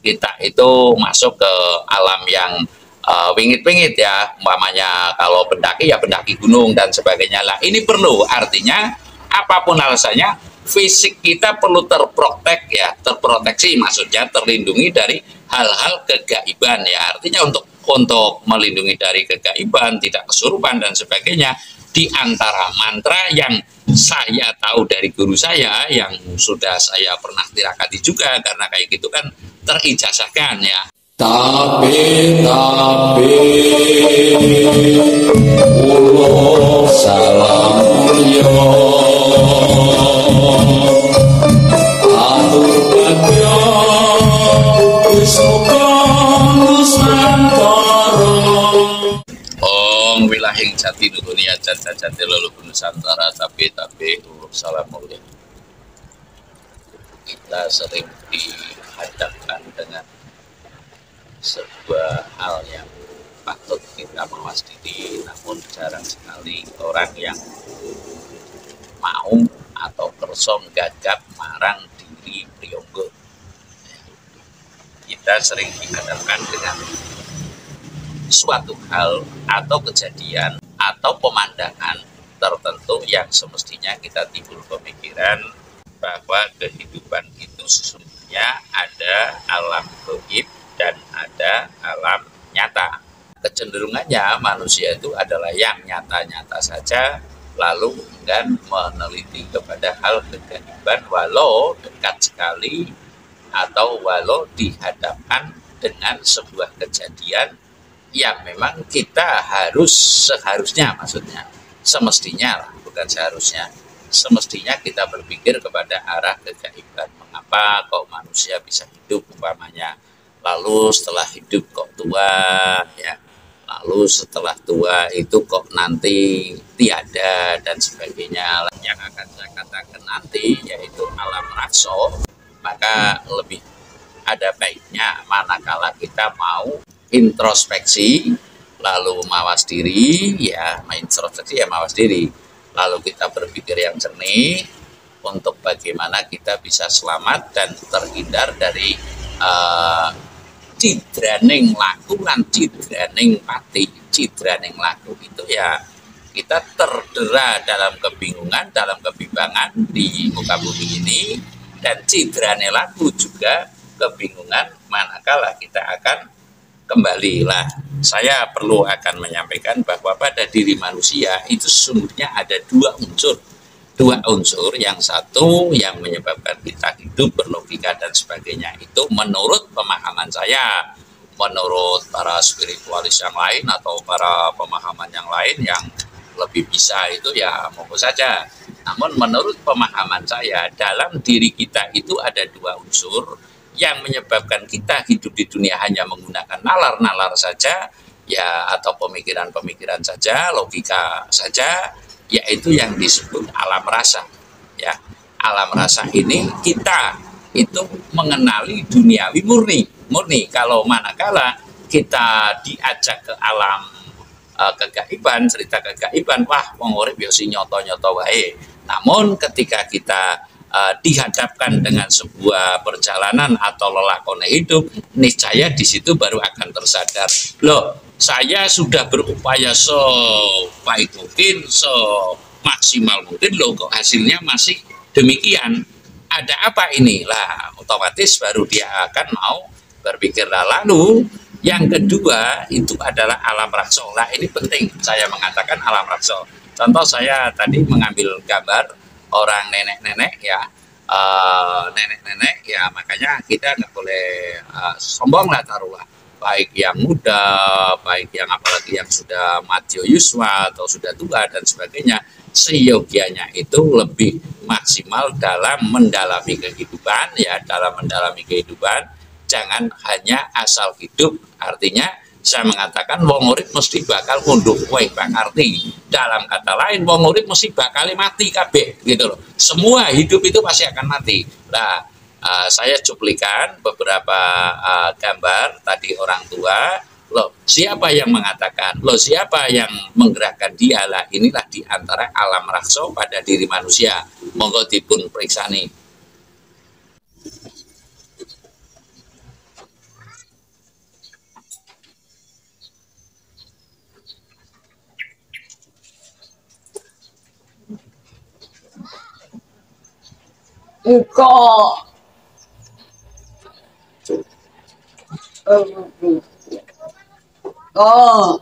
kita itu masuk ke alam yang wingit-wingit ya, umpamanya kalau pendaki ya pendaki gunung dan sebagainya lah. Ini perlu, artinya apapun alasannya fisik kita perlu terprotek ya, terproteksi maksudnya terlindungi dari hal-hal kegaiban ya. Artinya untuk melindungi dari kegaiban, tidak kesurupan dan sebagainya, di antara mantra yang saya tahu dari guru saya yang sudah saya pernah tirakati juga, karena kayak gitu kan terijazahkan ya. Tapi ulo salam yo atur bagyo wismuka nusantara. Om wilahing jati dunia jati leluhur nusantara. Tapi ulo salam mulia. Kita sering dihadapkan dengan sebuah hal yang patut kita mawas diri, namun jarang sekali orang yang mau atau kerso gagap marang diri priyonggo. Kita sering dihadapkan dengan suatu hal atau kejadian atau pemandangan tertentu yang semestinya kita timbul pemikiran bahwa kehidupan itu sesungguhnya ada alam gaib dan ada alam nyata. Kecenderungannya manusia itu adalah yang nyata-nyata saja, lalu enggan meneliti kepada hal kegaiban walau dekat sekali atau walau dihadapkan dengan sebuah kejadian yang memang kita seharusnya maksudnya, semestinya lah, bukan seharusnya, semestinya kita berpikir kepada arah kegaiban. Mengapa kok manusia bisa hidup umpamanya, lalu setelah hidup kok tua ya, lalu setelah tua itu kok nanti tiada dan sebagainya. Yang akan saya katakan nanti yaitu alam rakso, maka lebih ada baiknya manakala kita mau introspeksi lalu mawas diri ya, introspeksi ya mawas diri, lalu kita berpikir yang jernih untuk bagaimana kita bisa selamat dan terhindar dari cidraning laku lan cidraning pati. Cidraning laku itu ya kita terdera dalam kebingungan, dalam kebimbangan di muka bumi ini, dan cidrane laku juga kebingungan manakala kita akan kembali. Lah, saya perlu akan menyampaikan bahwa pada diri manusia itu sesungguhnya ada dua unsur, yang satu yang menyebabkan kita hidup berlogika dan sebagainya itu menurut pemahaman saya, menurut para spiritualis yang lain atau para pemahaman yang lain yang lebih bisa itu ya monggo saja. Namun menurut pemahaman saya, dalam diri kita itu ada dua unsur yang menyebabkan kita hidup di dunia hanya menggunakan nalar-nalar saja ya, atau pemikiran-pemikiran saja, logika saja, yaitu yang disebut alam rasa ya. Alam rasa ini kita itu mengenali duniawi murni kalau manakala kita diajak ke alam kegaiban, cerita kegaiban, wah wong urip yo si nyoto-nyoto wae. Namun ketika kita dihadapkan dengan sebuah perjalanan atau lelakone hidup, niscaya di situ baru akan tersadar, loh saya sudah berupaya sebaik mungkin, semaksimal mungkin, loh kok hasilnya masih demikian, ada apa ini lah, otomatis baru dia akan mau berpikir. Lalu yang kedua itu adalah alam rakso. Lah ini penting saya mengatakan alam rakso. Contoh saya tadi mengambil gambar orang nenek-nenek ya, nenek-nenek ya, makanya kita nggak boleh sombong lah, taruhlah, baik yang muda, baik yang apalagi yang sudah madyo yuswa atau sudah tua dan sebagainya, seyogianya itu lebih maksimal dalam mendalami kehidupan ya, dalam mendalami kehidupan, jangan hanya asal hidup. Artinya saya mengatakan wong urip mesti bakal ngunduk kowe bang arti. Dalam kata lain wong urip mesti bakal mati kabeh gitu loh. Semua hidup itu pasti akan mati. Nah, saya cuplikan beberapa gambar tadi orang tua. Loh, siapa yang mengatakan? Loh, siapa yang menggerakkan dia? Lah, inilah di antara alam rakso pada diri manusia. Monggo dipun periksani. Iko. Oh.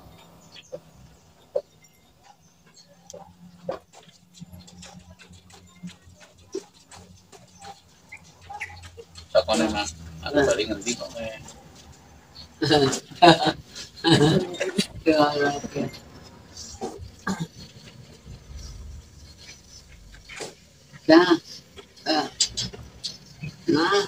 Takon emang aku bali ngerti kok. Dah. Nah. Nah.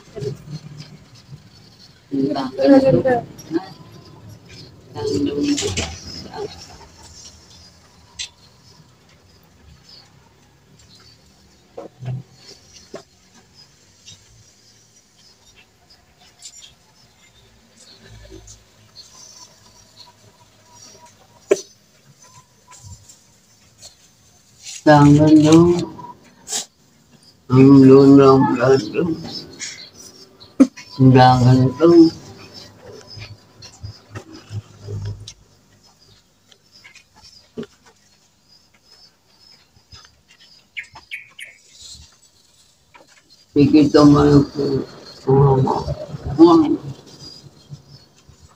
Tangan dong, belum belum, tangan dong. Pikir teman aku,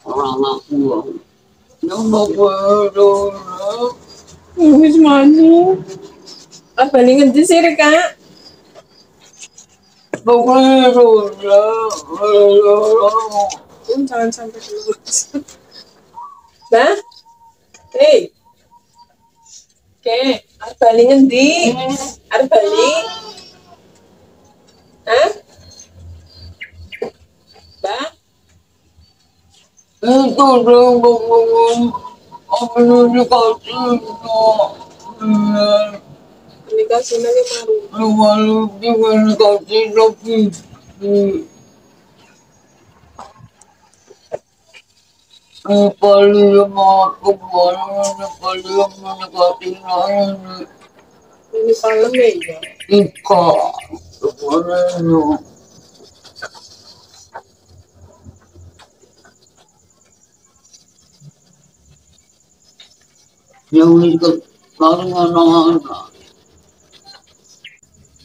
orang aku, nama berdoa. Wis maju. Bali ngendi sih Kak? Jangan sampai dulu. Bah? Hei. Oke, bali ngendi? Arep bali? Hah? Bah? Itu dong, apa nih kasih Menikah sini maru. Malu dengan kasih tapi paling mau kemarin paling mendekati lain Ini palem ya. Ika kemarin yang ikut paling anak-anak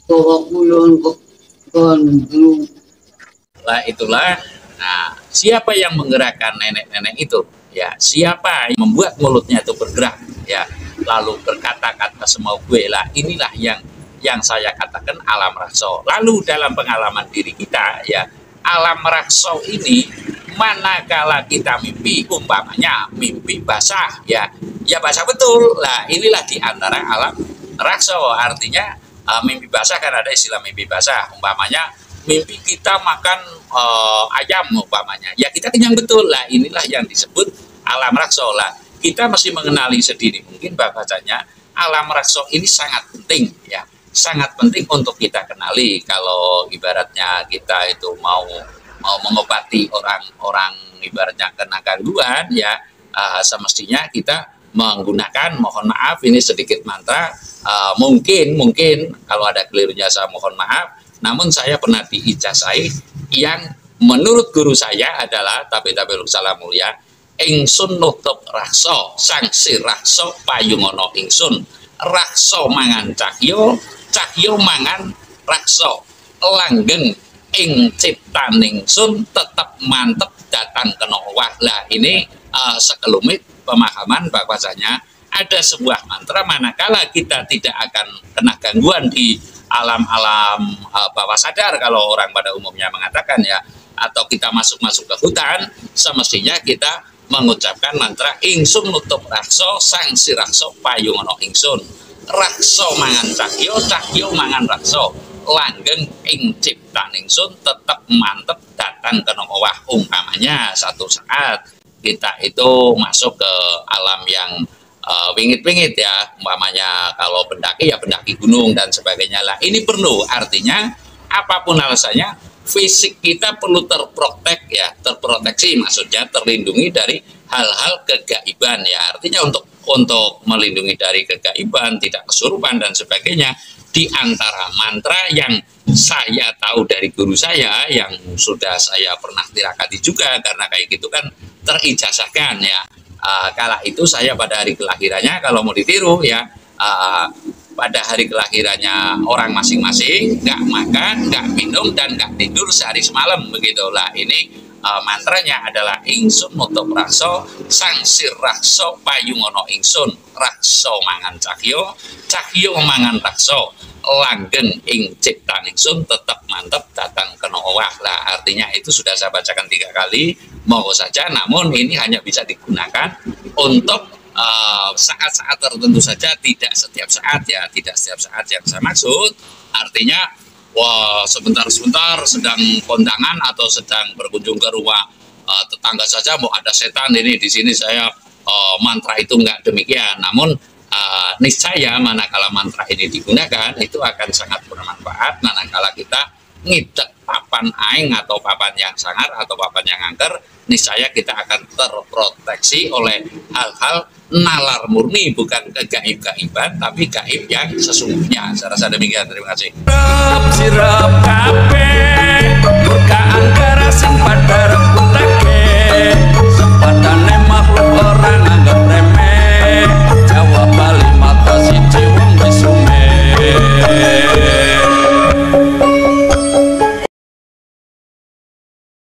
kewakulan ke Bandung. Lah itulah, nah siapa yang menggerakkan nenek-nenek itu? Ya, siapa yang membuat mulutnya itu bergerak? Ya, lalu berkata-kata semau gue lah. Inilah yang saya katakan alam rakso. Lalu dalam pengalaman diri kita, ya alam rakso ini manakala kita mimpi, umpamanya mimpi basah, ya basah betul. Lah inilah di antara alam rakso. Artinya mimpi basah kan ada istilah mimpi basah. Umpamanya mimpi kita makan ayam umpamanya, ya kita kenyang betul. Lah inilah yang disebut alam rakso. Lah kita mesti mengenali sendiri mungkin bahwasanya alam rakso ini sangat penting, ya sangat penting untuk kita kenali. Kalau ibaratnya kita itu mau mengobati orang-orang ibaratnya kena gangguan, ya semestinya kita menggunakan, mohon maaf ini sedikit mantra, mungkin kalau ada kelirunya saya mohon maaf. Namun saya pernah diijazai yang menurut guru saya adalah Tabe-tabe salam mulia, ingsun nutup rakso, sangsi rakso payungono ingsun, rakso mangan cahyo, cahyo mangan rakso, langgeng ing ciptaning sun tetap mantep datang kena wah. Lah ini sekelumit pemahaman bahwasanya ada sebuah mantra manakala kita tidak akan kena gangguan di alam-alam bawah sadar kalau orang pada umumnya mengatakan, ya, atau kita masuk ke hutan, semestinya kita mengucapkan mantra ingsun nutup rakso sang si rakso payungono ingsun, rakso mangan cahyo, cahyo mangan rakso, langgeng ing ciptaning sun tetap mantep datang ke nomowah. Umpamanya satu saat kita itu masuk ke alam yang wingit-wingit, ya, umpamanya kalau pendaki ya pendaki gunung dan sebagainya. Lah ini perlu, artinya apapun alasannya fisik kita perlu terproteksi, maksudnya terlindungi dari hal-hal kegaiban, ya, artinya untuk melindungi dari kegaiban, tidak kesurupan dan sebagainya. Di antara mantra yang saya tahu dari guru saya yang sudah saya pernah tirakati juga, karena kayak gitu kan terijazahkan, ya. Kala itu saya pada hari kelahirannya kalau mau ditiru, ya, pada hari kelahirannya orang masing-masing, nggak makan, nggak minum, dan nggak tidur sehari semalam begitulah. Ini mantranya adalah ingsun nutup rakso sang sir rakso payungono ingsun rakso mangan cahyo cahyo mangan rakso langgeng ing ciptaan ingsun tetap mantep datang kena owah. Lah artinya itu sudah saya bacakan 3 kali, mau saja, namun ini hanya bisa digunakan untuk saat-saat tertentu saja, tidak setiap saat ya, tidak setiap saat yang saya maksud. Artinya wah, sebentar-sebentar sedang kondangan atau sedang berkunjung ke rumah tetangga saja, mau ada setan ini di sini, saya mantra itu enggak demikian. Namun niscaya manakala mantra ini digunakan itu akan sangat bermanfaat manakala kita ngidek papan aing atau papan yang sangar atau papan yang angker, niscaya kita akan terproteksi oleh hal-hal nalar murni, bukan kegaib-gaiban tapi gaib yang sesungguhnya. Saya rasa demikian. Terima kasih.